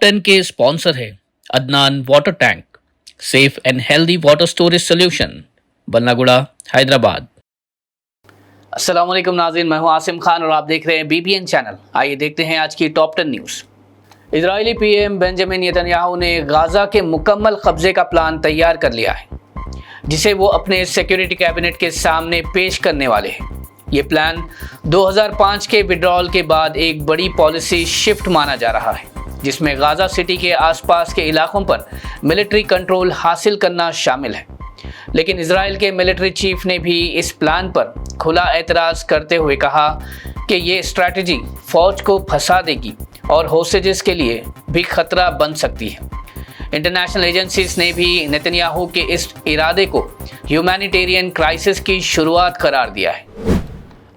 Top 10 के sponsor है Adnan water tank, safe and healthy water storage solution, Ballaguda, Hyderabad. अस्सलाम वालेकुम नाज़रीन, मैं हूं आसिम खान और आप देख रहे हैं BBN चैनल। आइए देखते हैं आज की top 10 news. Israeli PM Benjamin Netanyahu ने गाज़ा के मुकम्मल कब्जे का प्लान तैयार कर लिया है, जिसे वो अपने सिक्योरिटी कैबिनेट के सामने पेश करने वाले हैं। ये प्लान 2005 के विड्रॉल के बाद एक बड़ी पॉलिसी शिफ्ट माना जा रहा है, जिसमें गाज़ा सिटी के आसपास के इलाकों पर मिलिट्री कंट्रोल हासिल करना शामिल है। लेकिन इजराइल के मिलिट्री चीफ ने भी इस प्लान पर खुला एतराज़ करते हुए कहा कि ये स्ट्रैटेजी फौज को फंसा देगी और होस्टेजेस के लिए भी खतरा बन सकती है। इंटरनेशनल एजेंसीज ने भी नेतन्याहू के इस इरादे को ह्यूमैनिटेरियन क्राइसिस की शुरुआत करार दिया है।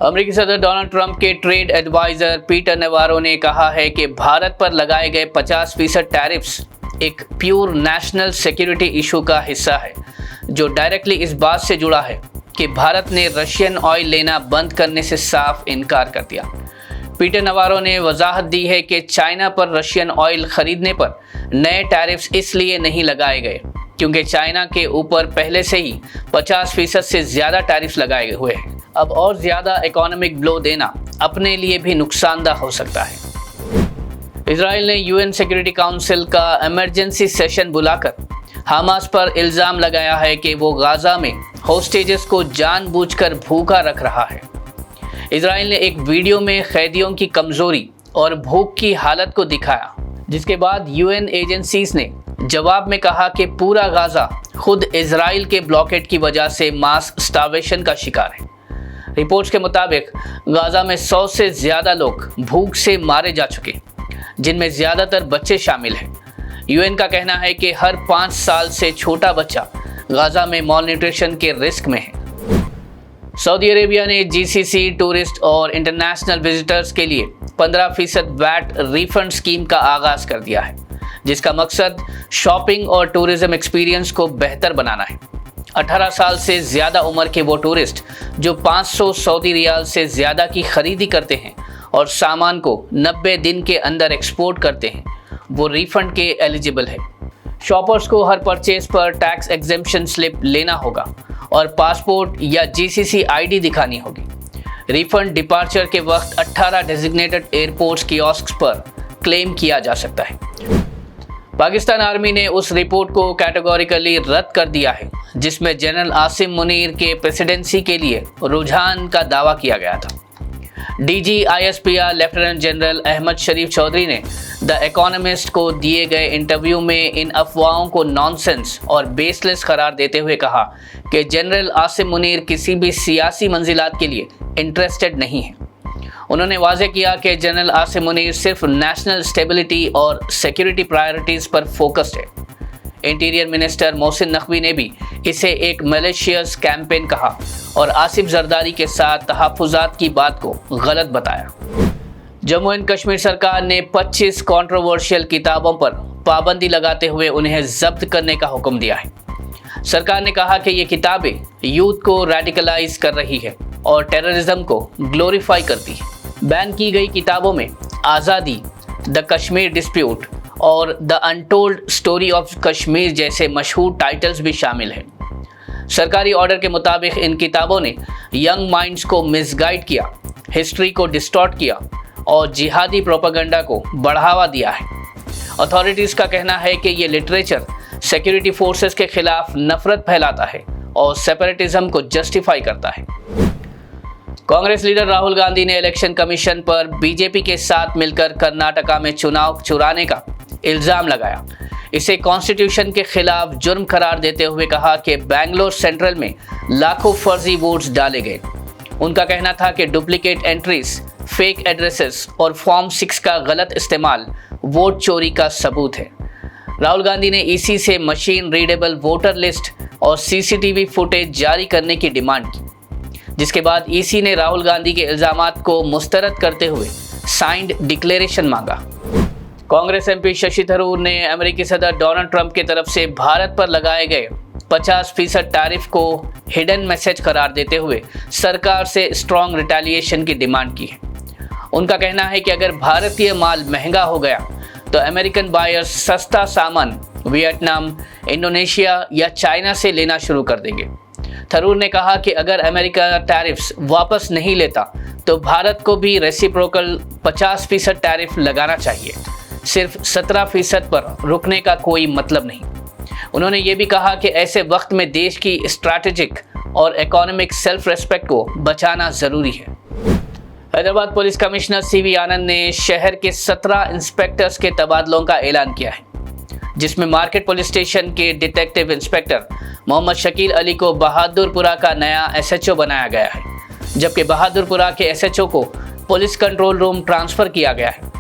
अमेरिकी सदर डोनाल्ड ट्रंप के ट्रेड एडवाइज़र पीटर नेवारो ने कहा है कि भारत पर लगाए गए 50% टैरिफ्स एक प्योर नेशनल सिक्योरिटी इशू का हिस्सा है, जो डायरेक्टली इस बात से जुड़ा है कि भारत ने रशियन ऑयल लेना बंद करने से साफ इनकार कर दिया। पीटर नेवारो ने वजाहत दी है कि चाइना पर रशियन ऑयल खरीदने पर नए टैरिफ्स इसलिए नहीं लगाए गए क्योंकि चाइना के ऊपर पहले से ही 50% से ज़्यादा टैरिफ्स लगाए हुए हैं। अब और ज़्यादा इकोनॉमिक ब्लो देना अपने लिए भी नुकसानदा हो सकता है। इजराइल ने UN सिक्योरिटी काउंसिल का इमरजेंसी सेशन बुलाकर हमास पर इल्ज़ाम लगाया है कि वो गाज़ा में होस्टेजेस को जानबूझकर भूखा रख रहा है। इजराइल ने एक वीडियो में कैदियों की कमज़ोरी और भूख की हालत को दिखाया, जिसके बाद UN एजेंसीज ने जवाब में कहा कि पूरा गाज़ा खुद इजराइल के ब्लॉकेट की वजह से मास स्टार्वेशन का शिकार है। रिपोर्ट्स के मुताबिक गाज़ा में 100 से ज़्यादा लोग भूख से मारे जा चुके, जिनमें ज़्यादातर बच्चे शामिल हैं। UN का कहना है कि हर 5 साल से छोटा बच्चा गाज़ा में मॉलन्यूट्रिशन के रिस्क में है। सऊदी अरेबिया ने GCC टूरिस्ट और इंटरनेशनल विजिटर्स के लिए 15% वैट रिफंड स्कीम का आगाज़ कर दिया है, जिसका मकसद शॉपिंग और टूरिज्म एक्सपीरियंस को बेहतर बनाना है। 18 साल से ज़्यादा उम्र के वो टूरिस्ट जो 500 सऊदी रियाल से ज़्यादा की खरीदी करते हैं और सामान को 90 दिन के अंदर एक्सपोर्ट करते हैं, वो रिफंड के एलिजिबल है। शॉपर्स को हर परचेज पर टैक्स एग्जेम्पशन स्लिप लेना होगा और पासपोर्ट या GCC ID दिखानी होगी। रिफंड डिपार्चर के वक्त 18 डेजिग्नेटेड एयरपोर्ट्स कियोस्क पर क्लेम किया जा सकता है। पाकिस्तान आर्मी ने उस रिपोर्ट को कैटेगोरिकली रद्द कर दिया है, जिसमें जनरल आसिम मुनीर के प्रेसिडेंसी के लिए रुझान का दावा किया गया था। DG ISPR lieutenant general Ahmed Sharif Chaudhry ने द इकोनॉमिस्ट को दिए गए इंटरव्यू में इन अफवाहों को नॉनसेंस और बेसलेस करार देते हुए कहा कि जनरल आसिम मुनीर किसी भी सियासी मंजिलात के लिए इंटरेस्टेड नहीं है। उन्होंने वाज़ेह किया कि जनरल आसिम मुनीर सिर्फ नेशनल स्टेबिलिटी और सिक्योरिटी प्रायोरिटीज़ पर फोकस्ड है। इंटीरियर मिनिस्टर मोहसिन नकवी ने भी इसे एक मैलिशियस कैंपेन कहा और आसिफ जरदारी के साथ तहफ़्फ़ुज़ात की बात को गलत बताया। जम्मू एंड कश्मीर सरकार ने 25 कंट्रोवर्शियल किताबों पर पाबंदी लगाते हुए उन्हें जब्त करने का हुक्म दिया है। सरकार ने कहा कि ये किताबें यूथ को रेडिकलाइज कर रही है और टेररिज्म को ग्लोरीफाई करती है। बैन की गई किताबों में आज़ादी, द कश्मीर डिस्प्यूट और the untold story of Kashmir जैसे मशहूर टाइटल्स भी शामिल हैं। सरकारी ऑर्डर के मुताबिक इन किताबों ने यंग माइंड्स को मिसगाइड किया, हिस्ट्री को डिस्टॉर्ट किया और जिहादी प्रोपेगेंडा को बढ़ावा दिया है। अथॉरिटीज़ का कहना है कि ये लिटरेचर सिक्योरिटी फोर्सेस के खिलाफ नफरत फैलाता है और सेपरेटिज्म को जस्टिफाई करता है। कांग्रेस लीडर राहुल गांधी ने इलेक्शन कमीशन पर बीजेपी के साथ मिलकर कर्नाटका में चुनाव चुराने का इल्ज़ाम लगाया। इसे कॉन्स्टिट्यूशन के खिलाफ जुर्म करार देते हुए कहा कि बेंगलोर सेंट्रल में लाखों फर्जी वोट्स डाले गए। उनका कहना था कि डुप्लीकेट एंट्रीज, फेक एड्रेसेस और फॉर्म 6 का गलत इस्तेमाल वोट चोरी का सबूत है। राहुल गांधी ने EC से मशीन रीडेबल वोटर लिस्ट और CCTV फुटेज जारी करने की डिमांड की, जिसके बाद EC ने राहुल गांधी के इल्ज़ामात को मुस्तरद करते हुए साइंड डिक्लेरेशन मांगा। कांग्रेस MP शशि थरूर ने अमेरिकी सदर डोनाल्ड ट्रंप की तरफ से भारत पर लगाए गए 50% टैरिफ को हिडन मैसेज करार देते हुए सरकार से स्ट्रॉन्ग रिटेलिएशन की डिमांड की है। उनका कहना है कि अगर भारतीय माल महंगा हो गया तो अमेरिकन बायर्स सस्ता सामान वियतनाम, इंडोनेशिया या चाइना से लेना शुरू कर देंगे। थरूर ने कहा कि अगर अमेरिका टैरिफ्स वापस नहीं लेता तो भारत को भी रेसिप्रोकल 50% टैरिफ लगाना चाहिए। सिर्फ 17% पर रुकने का कोई मतलब नहीं। उन्होंने ये भी कहा कि ऐसे वक्त में देश की स्ट्रैटेजिक और इकोनॉमिक सेल्फ रेस्पेक्ट को बचाना जरूरी है। हैदराबाद पुलिस कमिश्नर सीवी आनंद ने शहर के 17 इंस्पेक्टर्स के तबादलों का ऐलान किया है, जिसमें मार्केट पुलिस स्टेशन के डिटेक्टिव इंस्पेक्टर मोहम्मद शकील अली को बहादुरपुरा का नया एसएचओ बनाया गया है, जबकि बहादुरपुरा के एसएचओ को पुलिस कंट्रोल रूम ट्रांसफर किया गया है।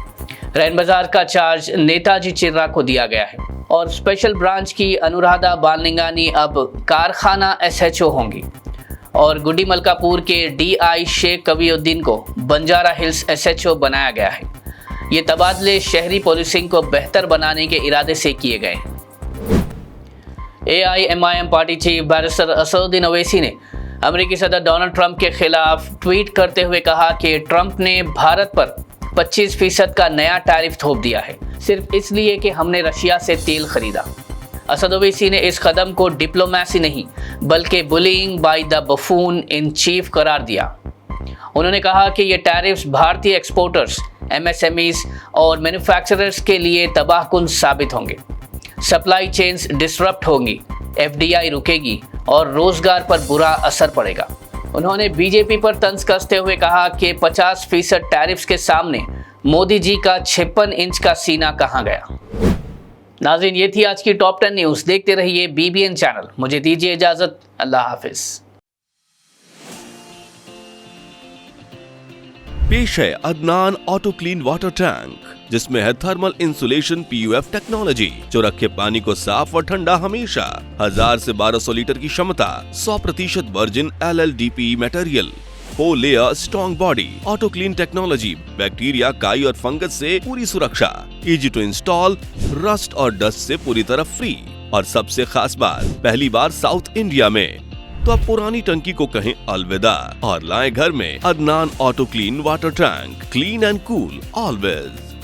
रैन बाजार का चार्ज नेताजी चिर्रा को दिया गया है और स्पेशल ब्रांच की अनुराधा बालनिंगानी अब कारखाना एसएचओ होंगी और गुड्डी मलकापुर के डीआई शेख कविउद्दीन को बंजारा हिल्स एसएचओ बनाया गया है। ये तबादले शहरी पुलिसिंग को बेहतर बनाने के इरादे से किए गए हैं। AIMIM party chief barrister Asaduddin Owaisi ने अमेरिकी सदर डोनाल्ड ट्रंप के खिलाफ ट्वीट करते हुए कहा कि ट्रंप ने भारत पर 25% का नया टैरिफ थोप दिया है, सिर्फ इसलिए कि हमने रशिया से तेल खरीदा। असद ओवैसी ने इस कदम को डिप्लोमेसी नहीं बल्कि bullying by the buffoon in chief करार दिया। उन्होंने कहा कि ये टैरिफ्स भारतीय एक्सपोर्टर्स, MSMEs और मैन्युफैक्चरर्स के लिए तबाहकुन साबित होंगे। सप्लाई चेन्स डिसरप्ट होंगी, FDI रुकेगी और रोजगार पर बुरा असर पड़ेगा। उन्होंने बीजेपी पर तंज कसते हुए कहा कि 50% टैरिफ्स के सामने मोदी जी का 56 इंच का सीना कहाँ गया। नाज़रीन, ये थी आज की टॉप 10 न्यूज़। देखते रहिए BBN चैनल। मुझे दीजिए इजाज़त। अल्लाह हाफिज़। पेश है Adnan auto clean water tank, जिसमें है थर्मल इंसुलेशन PUF टेक्नोलॉजी, जो रखे पानी को साफ और ठंडा हमेशा। 1000 से 1200 लीटर की क्षमता, 100% virgin LLDPE material, 4 layer strong body, auto clean technology, bacteria, काई और फंगस से पूरी सुरक्षा, इजी टू इंस्टॉल, रस्ट और डस्ट से पूरी तरह फ्री। और सबसे खास बात, पहली बार साउथ इंडिया में। तो अब पुरानी टंकी को कहें अलविदा और लाएं घर में Adnan auto clean water tank, clean and cool always.